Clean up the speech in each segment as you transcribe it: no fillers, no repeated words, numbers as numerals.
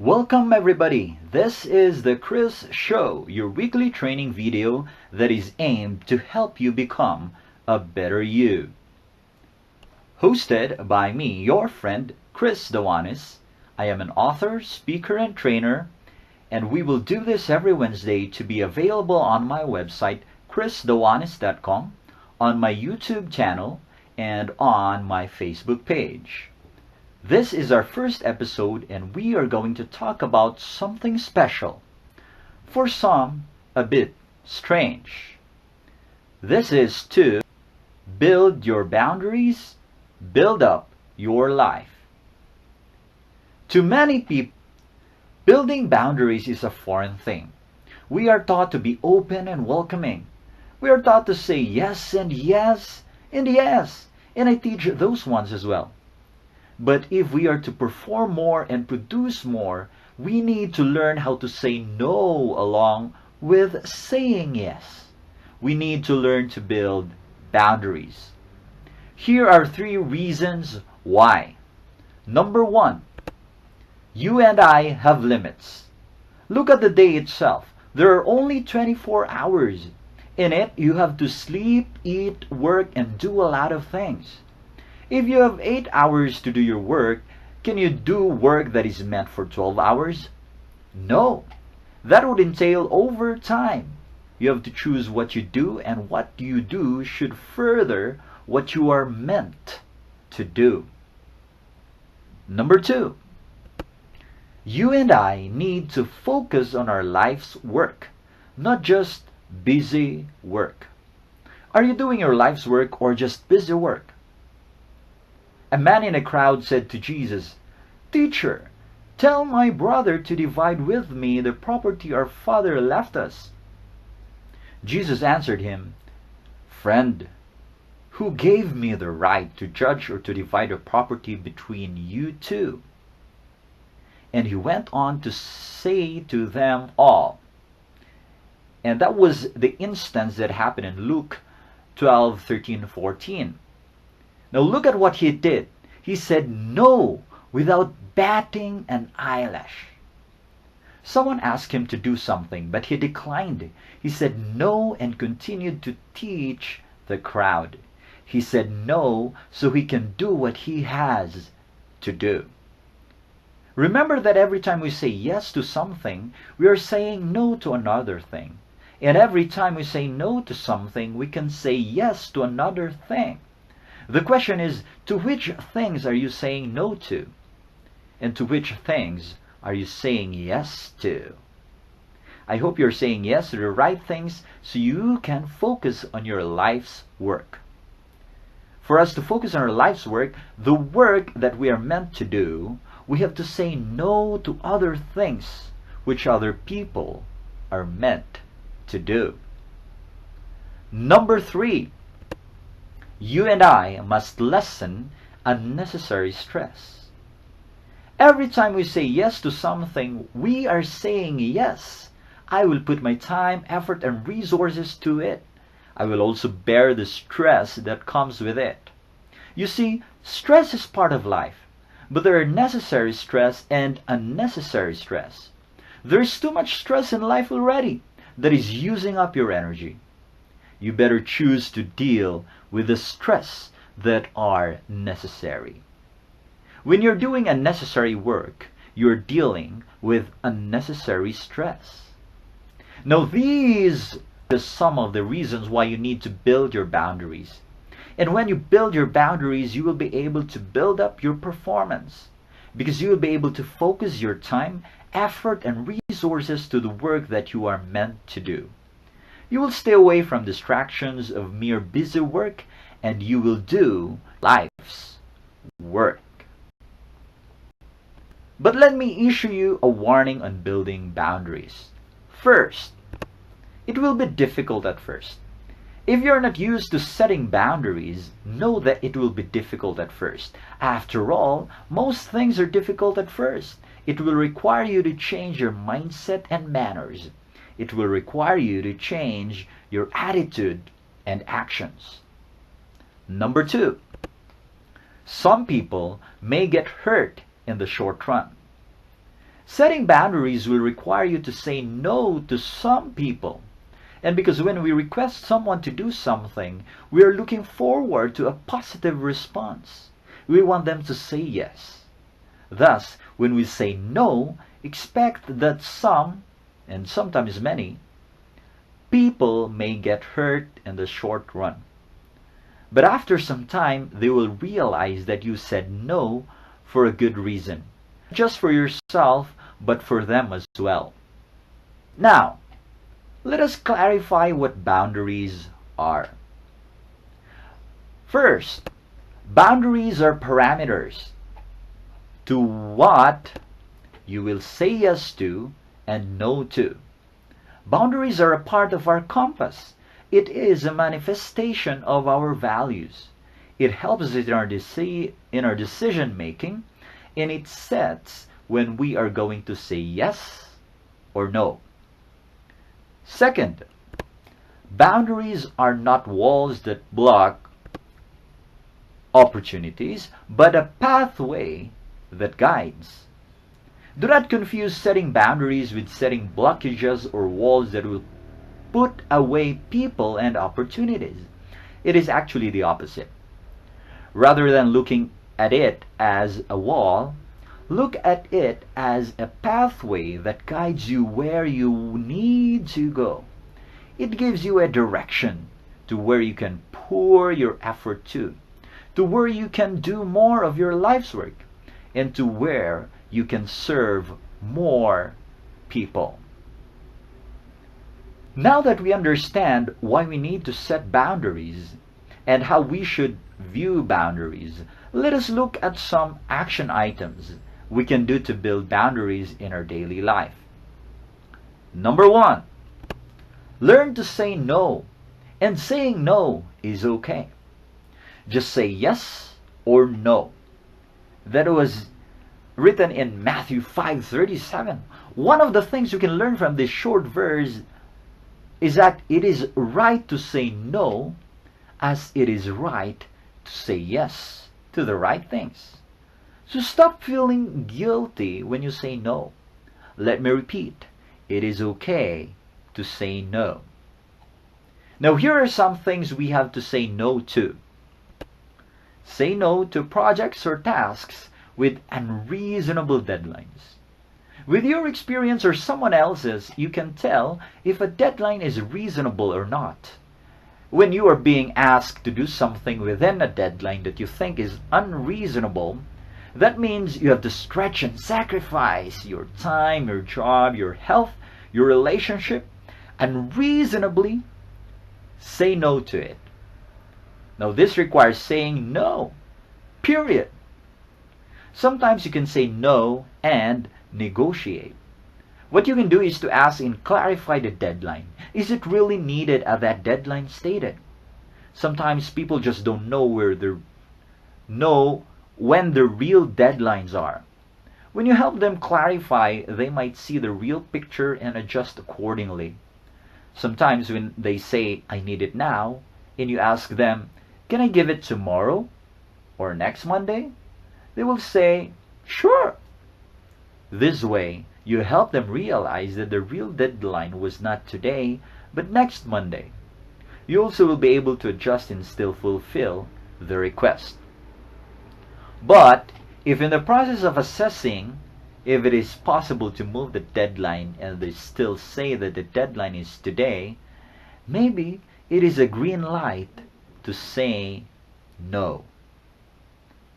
Welcome everybody, this is the Chris Show, your weekly training video that is aimed to help you become a better you. Hosted by me, your friend Chris Dao-anis. I am an author, speaker, and trainer, and we will do this every Wednesday to be available on my website chrisdaoanis.com, on my YouTube channel, and on my Facebook page. This is our first episode and we are going to talk about something special. For some, a bit strange. This is to build your boundaries, build up your life. To many people, building boundaries is a foreign thing. We are taught to be open and welcoming. We are taught to say yes and yes and yes. And I teach those ones as well. But if we are to perform more and produce more, we need to learn how to say no along with saying yes. We need to learn to build boundaries. Here are 3 reasons why. Number 1, you and I have limits. Look at the day itself. There are only 24 hours. In it, you have to sleep, eat, work, and do a lot of things. If you have 8 hours to do your work, can you do work that is meant for 12 hours? No. That would entail overtime. You have to choose what you do, and what you do should further what you are meant to do. Number 2, you and I need to focus on our life's work, not just busy work. Are you doing your life's work or just busy work? A man in a crowd said to Jesus, "Teacher, tell my brother to divide with me the property our father left us." Jesus answered him, "Friend, who gave me the right to judge or to divide the property between you two?" And he went on to say to them all. And that was the instance that happened in Luke 12:13-14. Now look at what he did. He said no without batting an eyelash. Someone asked him to do something, but he declined. He said no and continued to teach the crowd. He said no so he can do what he has to do. Remember that every time we say yes to something, we are saying no to another thing. And every time we say no to something, we can say yes to another thing. The question is, to which things are you saying no to? And to which things are you saying yes to? I hope you're saying yes to the right things so you can focus on your life's work. For us to focus on our life's work, the work that we are meant to do, we have to say no to other things which other people are meant to do. Number 3, you and I must lessen unnecessary stress. Every time we say yes to something, we are saying yes. I will put my time, effort, and resources to it. I will also bear the stress that comes with it. You see, stress is part of life, but there are necessary stress and unnecessary stress. There is too much stress in life already that is using up your energy. You better choose to deal with the stress that are necessary. When you're doing unnecessary work, you're dealing with unnecessary stress. Now these are some of the reasons why you need to build your boundaries. And when you build your boundaries, you will be able to build up your performance, because you will be able to focus your time, effort, and resources to the work that you are meant to do. You will stay away from distractions of mere busy work, and you will do life's work. But let me issue you a warning on building boundaries. First, it will be difficult at first. If you're not used to setting boundaries, know that it will be difficult at first. After all, most things are difficult at first. It will require you to change your mindset and manners. It will require you to change your attitude and actions. Number 2, some people may get hurt in the short run. Setting boundaries will require you to say no to some people. And because when we request someone to do something, we are looking forward to a positive response. We want them to say yes. Thus, when we say no, expect that some, and sometimes many, people may get hurt in the short run. But after some time, they will realize that you said no for a good reason. Not just for yourself, but for them as well. Now, let us clarify what boundaries are. First, boundaries are parameters to what you will say yes to and no to. Boundaries are a part of our compass. It is a manifestation of our values. It helps us in our decision making, and it sets when we are going to say yes or no. Second, boundaries are not walls that block opportunities, but a pathway that guides. Do not confuse setting boundaries with setting blockages or walls that will put away people and opportunities. It is actually the opposite. Rather than looking at it as a wall, look at it as a pathway that guides you where you need to go. It gives you a direction to where you can pour your effort to where you can do more of your life's work, and to where you can serve more people. Now that we understand why we need to set boundaries and how we should view boundaries, let us look at some action items we can do to build boundaries in our daily life. Number 1, learn to say no. And saying no is okay. Just say yes or no. That was written in Matthew 5:37. One of the things you can learn from this short verse is that it is right to say no as it is right to say yes to the right things. So stop feeling guilty when you say no. Let me repeat, it is okay to say no. Now here are some things we have to say no to. Say no to projects or tasks with unreasonable deadlines. With your experience or someone else's, you can tell if a deadline is reasonable or not. When you are being asked to do something within a deadline that you think is unreasonable, that means you have to stretch and sacrifice your time, your job, your health, your relationship, and reasonably say no to it. Now this requires saying no, period. Sometimes you can say no and negotiate. What you can do is to ask and clarify the deadline. Is it really needed at that deadline stated? Sometimes people just don't know when the real deadlines are. When you help them clarify, they might see the real picture and adjust accordingly. Sometimes when they say, I need it now, and you ask them, can I give it tomorrow or next Monday? They will say, sure. This way, you help them realize that the real deadline was not today, but next Monday. You also will be able to adjust and still fulfill the request. But if in the process of assessing if it is possible to move the deadline and they still say that the deadline is today, maybe it is a green light to say no.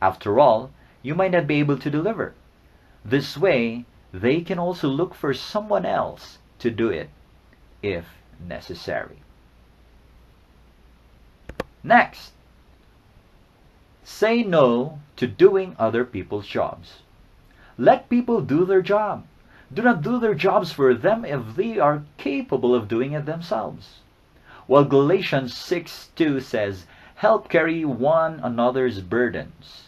After all, you might not be able to deliver. This way, they can also look for someone else to do it if necessary. Next, say no to doing other people's jobs. Let people do their job. Do not do their jobs for them if they are capable of doing it themselves. While Galatians 6:2 says, help carry one another's burdens.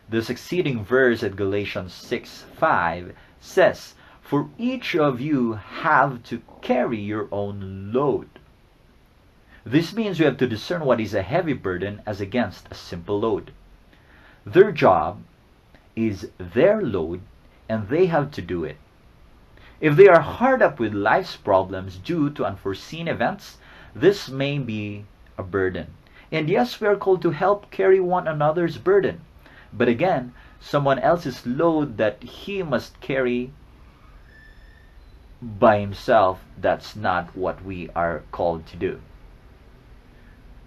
The succeeding verse at Galatians 6:5 says, for each of you have to carry your own load. This means you have to discern what is a heavy burden as against a simple load. Their job is their load and they have to do it. If they are hard up with life's problems due to unforeseen events, this may be a burden. And yes, we are called to help carry one another's burden. But again, someone else's load that he must carry by himself, that's not what we are called to do.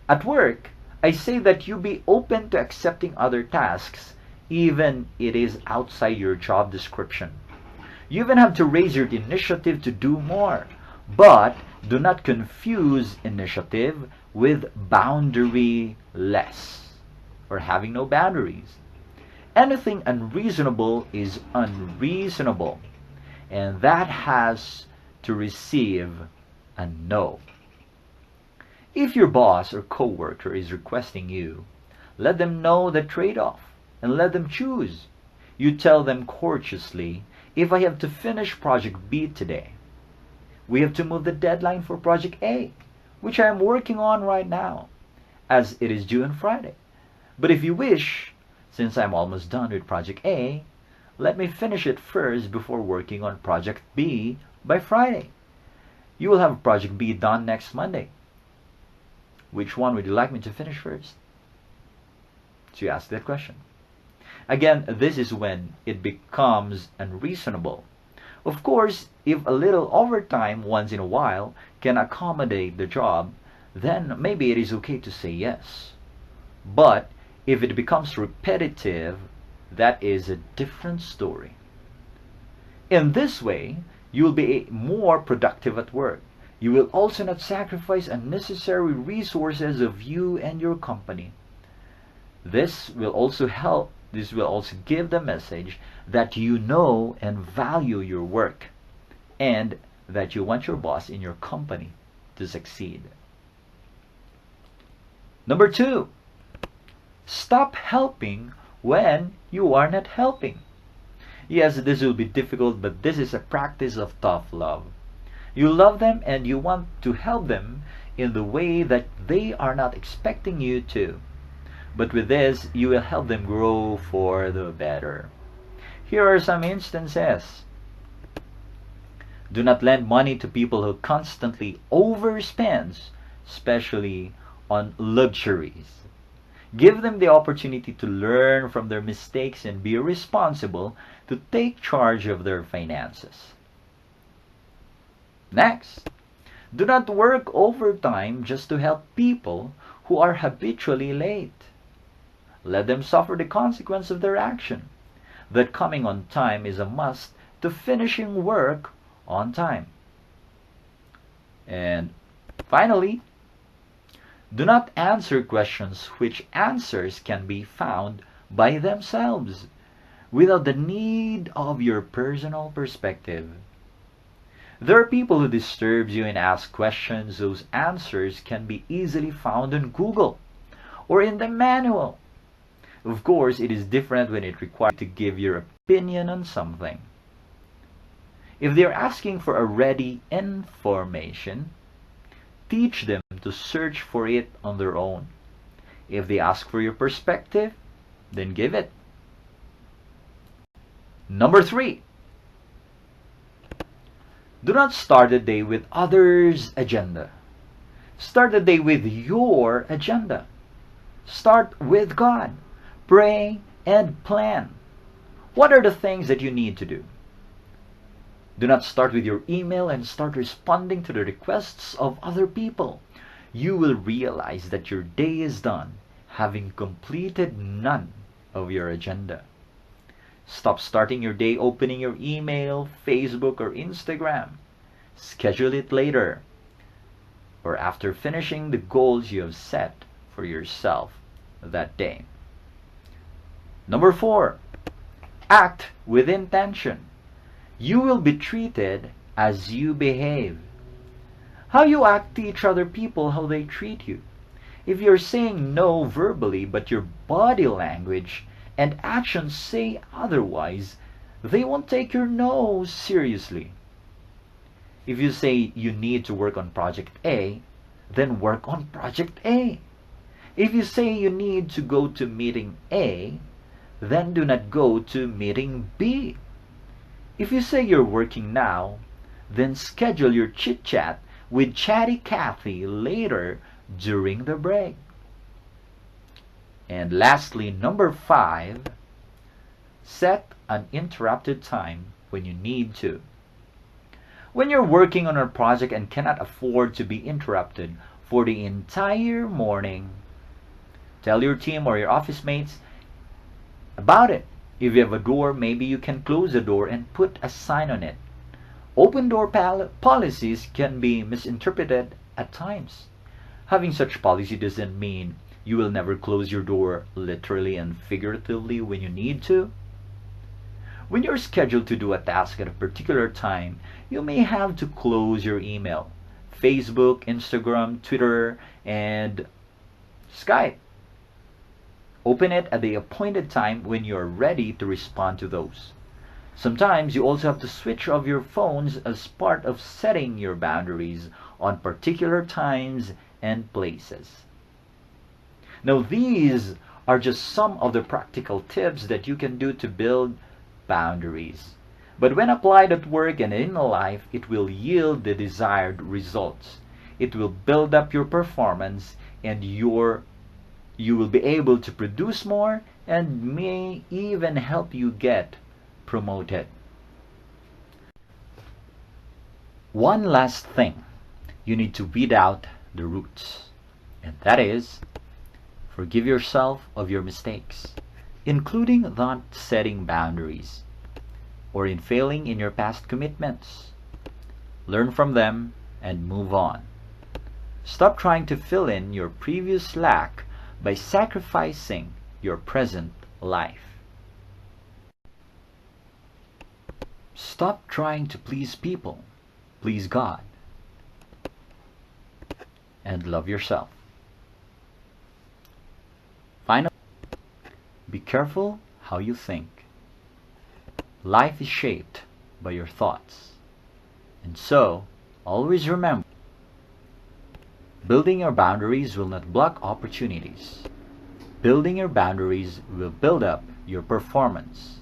At work, I say that you be open to accepting other tasks, even it is outside your job description. You even have to raise your initiative to do more. But do not confuse initiative with boundaryless or having no boundaries. Anything unreasonable is unreasonable, and that has to receive a no. If your boss or coworker is requesting you, let them know the trade-off and let them choose. You tell them courteously, if I have to finish project B today, we have to move the deadline for project A, which I am working on right now, as it is due on Friday. But if you wish, since I'm almost done with project A, let me finish it first before working on project B by Friday. You will have project B done next Monday. Which one would you like me to finish first? So you ask that question. Again, this is when it becomes unreasonable. Of course, if a little overtime once in a while can accommodate the job, then maybe it is okay to say yes. But if it becomes repetitive, that is a different story. In this way, you will be more productive at work. You will also not sacrifice unnecessary resources of you and your company. This will also give the message that you know and value your work, and that you want your boss in your company to succeed. Number 2, stop helping when you are not helping. Yes, this will be difficult, but this is a practice of tough love. You love them and you want to help them in the way that they are not expecting you to. But with this, you will help them grow for the better. Here are some instances. Do not lend money to people who constantly overspend, especially on luxuries. Give them the opportunity to learn from their mistakes and be responsible to take charge of their finances. Next, do not work overtime just to help people who are habitually late. Let them suffer the consequence of their action. That coming on time is a must to finishing work on time. And finally, do not answer questions which answers can be found by themselves without the need of your personal perspective. There are people who disturb you and ask questions whose answers can be easily found on Google or in the manual. Of course, it is different when it requires you to give your opinion on something. If they are asking for a ready information, teach them to search for it on their own. If they ask for your perspective, then give it. Number 3, do not start the day with others' agenda. Start the day with your agenda. Start with God. Pray and plan. What are the things that you need to do? Do not start with your email and start responding to the requests of other people. You will realize that your day is done having completed none of your agenda. Stop starting your day opening your email, Facebook, or Instagram. Schedule it later or after finishing the goals you have set for yourself that day. Number 4, act with intention. You will be treated as you behave. How you act teach other people how they treat you. If you're saying no verbally but your body language and actions say otherwise, they won't take your no seriously. If you say you need to work on project A, then work on project A. If you say you need to go to meeting A, then do not go to meeting B. If you say you're working now, then schedule your chit-chat with Chatty Cathy later during the break. And lastly, number 5, set an interrupted time when you need to. When you're working on a project and cannot afford to be interrupted for the entire morning, tell your team or your office mates about it. If you have a door, maybe you can close the door and put a sign on it. Open door policies can be misinterpreted at times. Having such policy doesn't mean you will never close your door literally and figuratively when you need to. When you're scheduled to do a task at a particular time, you may have to close your email, Facebook, Instagram, Twitter, and Skype. Open it at the appointed time when you're ready to respond to those. Sometimes you also have to switch off your phones as part of setting your boundaries on particular times and places. Now, these are just some of the practical tips that you can do to build boundaries. But when applied at work and in life, it will yield the desired results. It will build up your performance, and you will be able to produce more and may even help you get promoted. One last thing, you need to weed out the roots, and that is forgive yourself of your mistakes, including not setting boundaries or in failing in your past commitments. Learn from them and move on. Stop trying to fill in your previous lack by sacrificing your present life. Stop trying to please people. Please God. And love yourself. Finally, be careful how you think. Life is shaped by your thoughts. And so, always remember, building your boundaries will not block opportunities. Building your boundaries will build up your performance.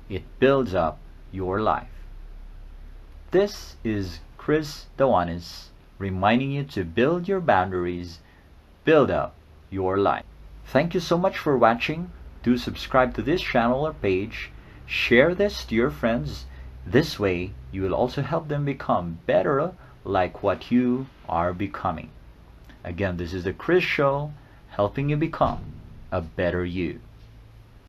It builds up your life. This is Chris Dao-anis reminding you to build your boundaries, build up your life. Thank you so much for watching. Do subscribe to this channel or page. Share this to your friends. This way, you will also help them become better like what you are becoming. Again, this is the Chris Show, helping you become a better you.